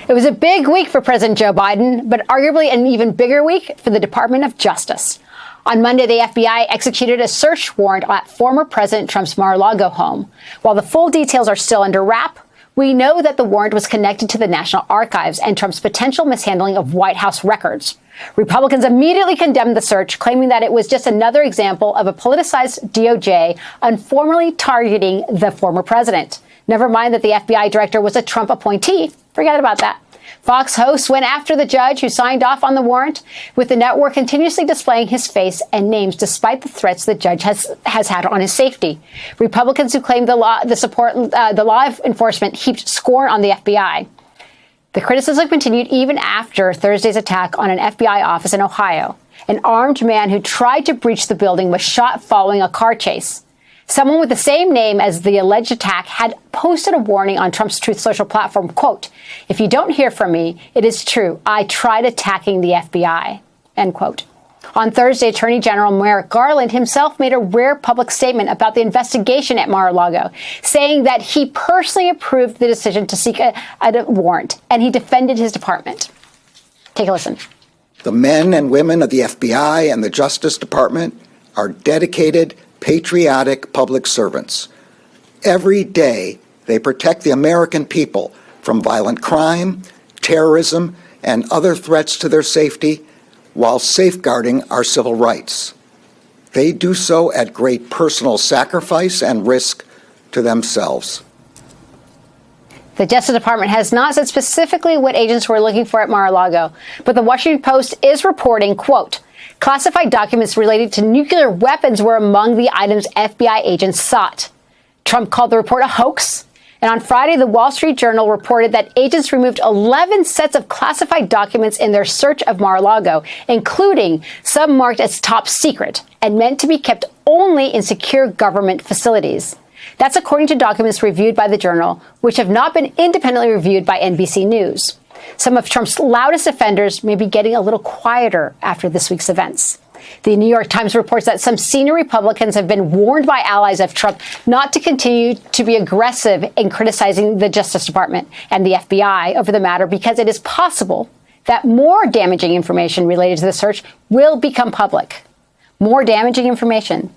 It was a big week for President Joe Biden, but arguably an even bigger week for the Department of Justice. On Monday, the FBI executed a search warrant at former President Trump's Mar-a-Lago home. While the full details are still under wrap, we know that the warrant was connected to the National Archives and Trump's potential mishandling of White House records. Republicans immediately condemned the search, claiming that it was just another example of a politicized DOJ informally targeting the former president. Never mind that the FBI director was a Trump appointee. Forget about that. Fox hosts went after the judge who signed off on the warrant, with the network continuously displaying his face and names despite the threats the judge has had on his safety. Republicans who claimed the law enforcement heaped scorn on the FBI. The criticism continued even after Thursday's attack on an FBI office in Ohio. An armed man who tried to breach the building was shot following a car chase. Someone with the same name as the alleged attack had posted a warning on Trump's Truth Social platform, quote, "If you don't hear from me, it is true. I tried attacking the FBI," end quote. On Thursday, Attorney General Merrick Garland himself made a rare public statement about the investigation at Mar-a-Lago, saying that he personally approved the decision to seek a warrant, and he defended his department. Take a listen. The men and women of the FBI and the Justice Department are dedicated, patriotic public servants. Every day, they protect the American people from violent crime, terrorism, and other threats to their safety while safeguarding our civil rights. They do so at great personal sacrifice and risk to themselves. The Justice Department has not said specifically what agents were looking for at Mar-a-Lago, but the Washington Post is reporting, quote, "Classified documents related to nuclear weapons were among the items FBI agents sought." Trump called the report a hoax. And on Friday, the Wall Street Journal reported that agents removed 11 sets of classified documents in their search of Mar-a-Lago, including some marked as top secret and meant to be kept only in secure government facilities. That's according to documents reviewed by the Journal, which have not been independently reviewed by NBC News. Some of Trump's loudest offenders may be getting a little quieter after this week's events. The New York Times reports that some senior Republicans have been warned by allies of Trump not to continue to be aggressive in criticizing the Justice Department and the FBI over the matter, because it is possible that more damaging information related to the search will become public. More damaging information.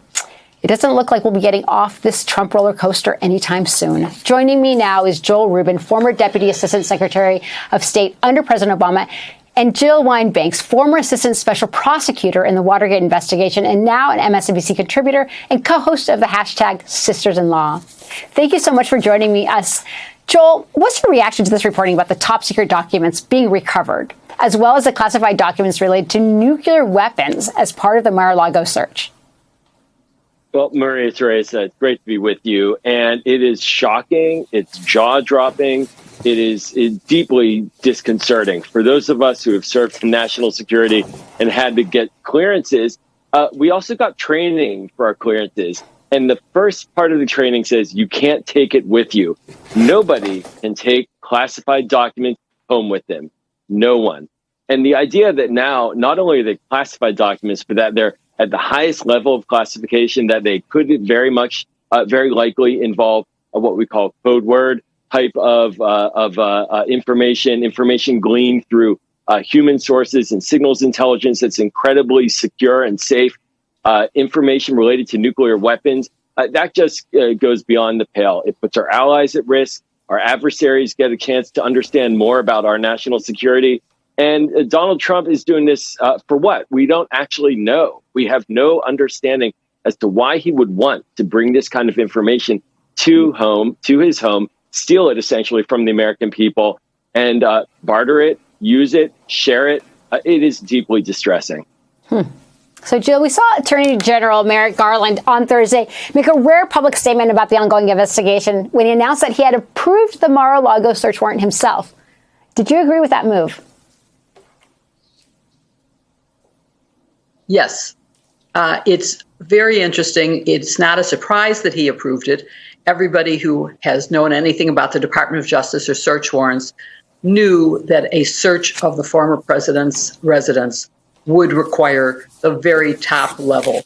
It doesn't look like we'll be getting off this Trump roller coaster anytime soon. Joining me now is Joel Rubin, former Deputy Assistant Secretary of State under President Obama, and Jill Wine-Banks, former Assistant Special Prosecutor in the Watergate investigation and now an MSNBC contributor and co-host of the hashtag Sisters-in-Law. Thank you so much for joining me. Joel, what's your reaction to this reporting about the top secret documents being recovered, as well as the classified documents related to nuclear weapons as part of the Mar-a-Lago search? Well, Maria Teresa, it's great to be with you. And it is shocking. It's jaw-dropping. It is deeply disconcerting. For those of us who have served in national security and had to get clearances, we also got training for our clearances. And the first part of the training says you can't take it with you. Nobody can take classified documents home with them. No one. And the idea that now not only are they classified documents, but that they're at the highest level of classification, that they could very much, very likely involve what we call code word type of information gleaned through human sources and signals intelligence that's incredibly secure and safe, information related to nuclear weapons. That just goes beyond the pale. It puts our allies at risk. Our adversaries get a chance to understand more about our national security. And Donald Trump is doing this for what? We don't actually know. We have no understanding as to why he would want to bring this kind of information to his home, steal it essentially from the American people, and barter it, use it, share it. It is deeply distressing. So, Jill, we saw Attorney General Merrick Garland on Thursday make a rare public statement about the ongoing investigation when he announced that he had approved the Mar-a-Lago search warrant himself. Did you agree with that move? Yes. It's very interesting. It's not a surprise that he approved it. Everybody who has known anything about the Department of Justice or search warrants knew that a search of the former president's residence would require the very top level.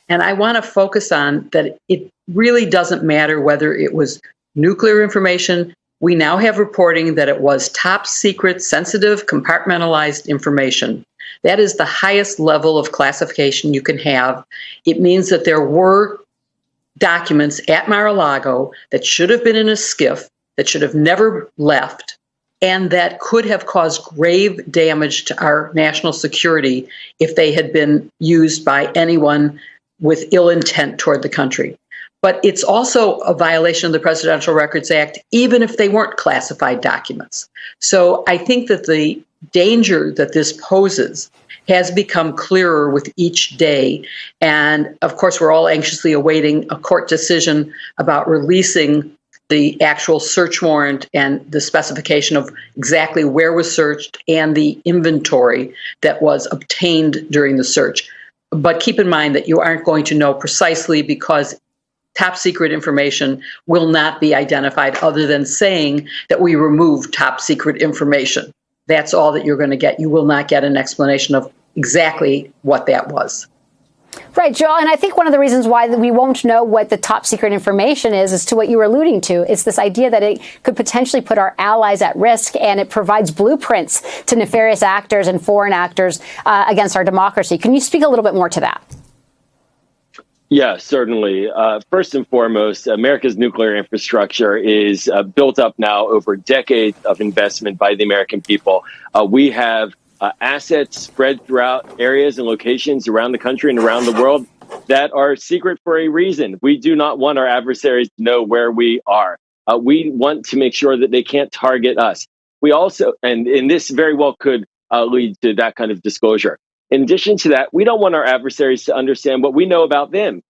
And I want to focus on that it really doesn't matter whether it was nuclear information, We now have reporting that it was top secret, sensitive, compartmentalized information. That is the highest level of classification you can have. It means that there were documents at Mar-a-Lago that should have been in a SCIF, that should have never left, and that could have caused grave damage to our national security if they had been used by anyone with ill intent toward the country. But it's also a violation of the Presidential Records Act, even if they weren't classified documents. So I think that the danger that this poses has become clearer with each day. And of course, we're all anxiously awaiting a court decision about releasing the actual search warrant and the specification of exactly where was searched and the inventory that was obtained during the search. But keep in mind that you aren't going to know precisely, because top secret information will not be identified other than saying that we removed top secret information. That's all that you're going to get. You will not get an explanation of exactly what that was. Right, Joel, and I think one of the reasons why we won't know what the top secret information is to what you were alluding to. It's this idea that it could potentially put our allies at risk, and it provides blueprints to nefarious actors and foreign actors against our democracy. Can you speak a little bit more to that? Yeah, certainly. First and foremost, America's nuclear infrastructure is built up now over decades of investment by the American people. We have assets spread throughout areas and locations around the country and around the world that are secret for a reason. We do not want our adversaries to know where we are. We want to make sure that they can't target us. We also, and this very well could lead to that kind of disclosure. In addition to that, we don't want our adversaries to understand what we know about them.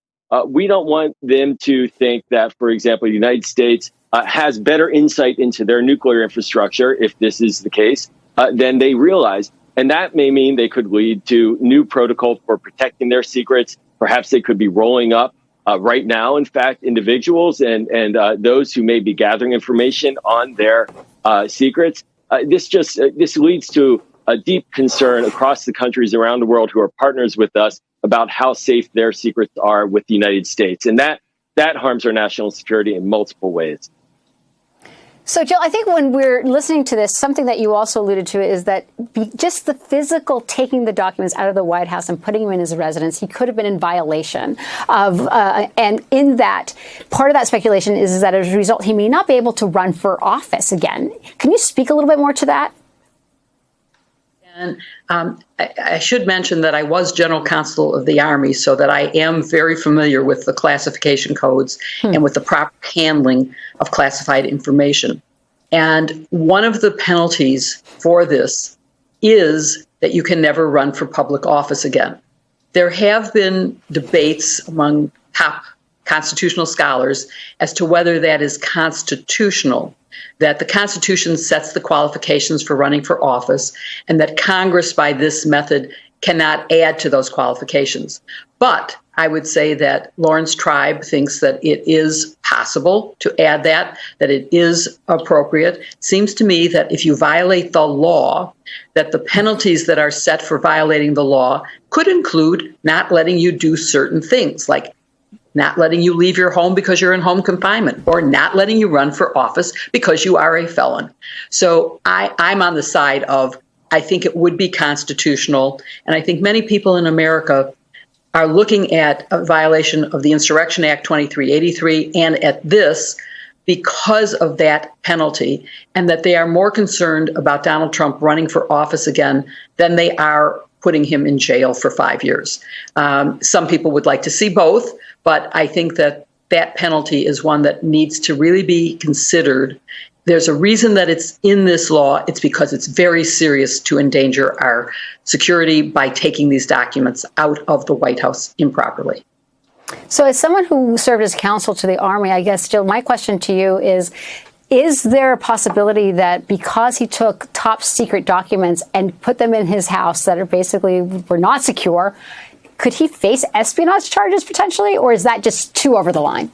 We don't want them to think that, for example, the United States has better insight into their nuclear infrastructure, if this is the case, than they realize. And that may mean they could lead to new protocol for protecting their secrets. Perhaps they could be rolling up right now, in fact, individuals and those who may be gathering information on their secrets. This leads to a deep concern across the countries around the world who are partners with us about how safe their secrets are with the United States. And that harms our national security in multiple ways. So, Jill, I think when we're listening to this, something that you also alluded to is that just the physical taking the documents out of the White House and putting them in his residence, he could have been in violation of, and in that, part of that speculation is that as a result, he may not be able to run for office again. Can you speak a little bit more to that? And I should mention that I was General Counsel of the Army, so that I am very familiar with the classification codes and with the proper handling of classified information. And one of the penalties for this is that you can never run for public office again. There have been debates among top constitutional scholars as to whether that is constitutional, that the Constitution sets the qualifications for running for office, and that Congress, by this method, cannot add to those qualifications. But I would say that Lawrence Tribe thinks that it is possible to add that it is appropriate. It seems to me that if you violate the law, that the penalties that are set for violating the law could include not letting you do certain things, like not letting you leave your home because you're in home confinement, or not letting you run for office because you are a felon. So I'm on the side of, I think it would be constitutional. And I think many people in America are looking at a violation of the Insurrection Act 2383 and at this because of that penalty, and that they are more concerned about Donald Trump running for office again than they are putting him in jail for 5 years. Some people would like to see both, but I think that that penalty is one that needs to really be considered. There's a reason that it's in this law. It's because it's very serious to endanger our security by taking these documents out of the White House improperly. So as someone who served as counsel to the Army, I guess, Jill, my question to you is there a possibility that because he took top secret documents and put them in his house that are basically were not secure, could he face espionage charges potentially, or is that just too over the line?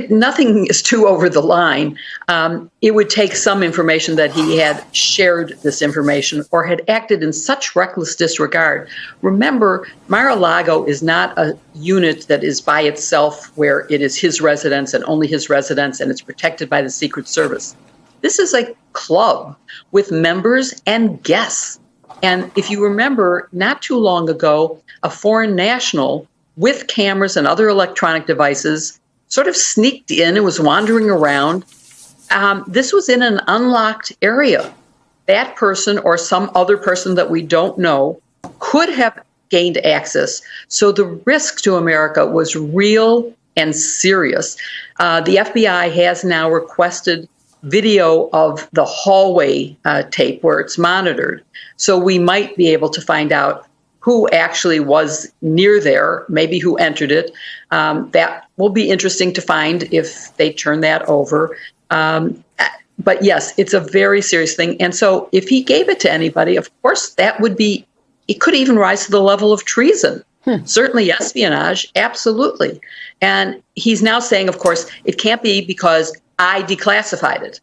Nothing is too over the line. It would take some information that he had shared this information or had acted in such reckless disregard. Remember, Mar-a-Lago is not a unit that is by itself where it is his residence and only his residence and it's protected by the Secret Service. This is a club with members and guests. And if you remember, not too long ago, a foreign national with cameras and other electronic devices sort of sneaked in and was wandering around. This was in an unlocked area. That person or some other person that we don't know could have gained access. So the risk to America was real and serious. The FBI has now requested video of the hallway tape where it's monitored. So we might be able to find out who actually was near there, maybe who entered it. That will be interesting to find if they turn that over. But yes, it's a very serious thing. And so if he gave it to anybody, of course, that would be, it could even rise to the level of treason. Certainly espionage, absolutely. And he's now saying, of course, it can't be because I declassified it.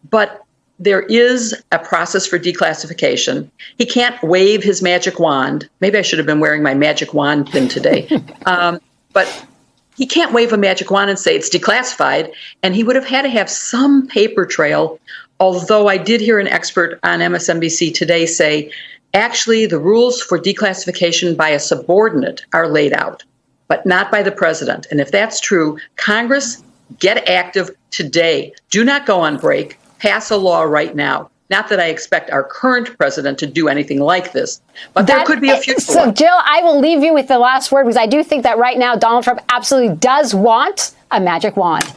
But there is a process for declassification. He can't wave his magic wand. Maybe I should have been wearing my magic wand pin today. But he can't wave a magic wand and say it's declassified. And he would have had to have some paper trail. Although I did hear an expert on MSNBC today say, actually, the rules for declassification by a subordinate are laid out, but not by the president. And if that's true, Congress, get active today. Do not go on break. Pass a law right now. Not that I expect our current president to do anything like this, but there could be a future one. So, Jill, I will leave you with the last word because I do think that right now Donald Trump absolutely does want a magic wand.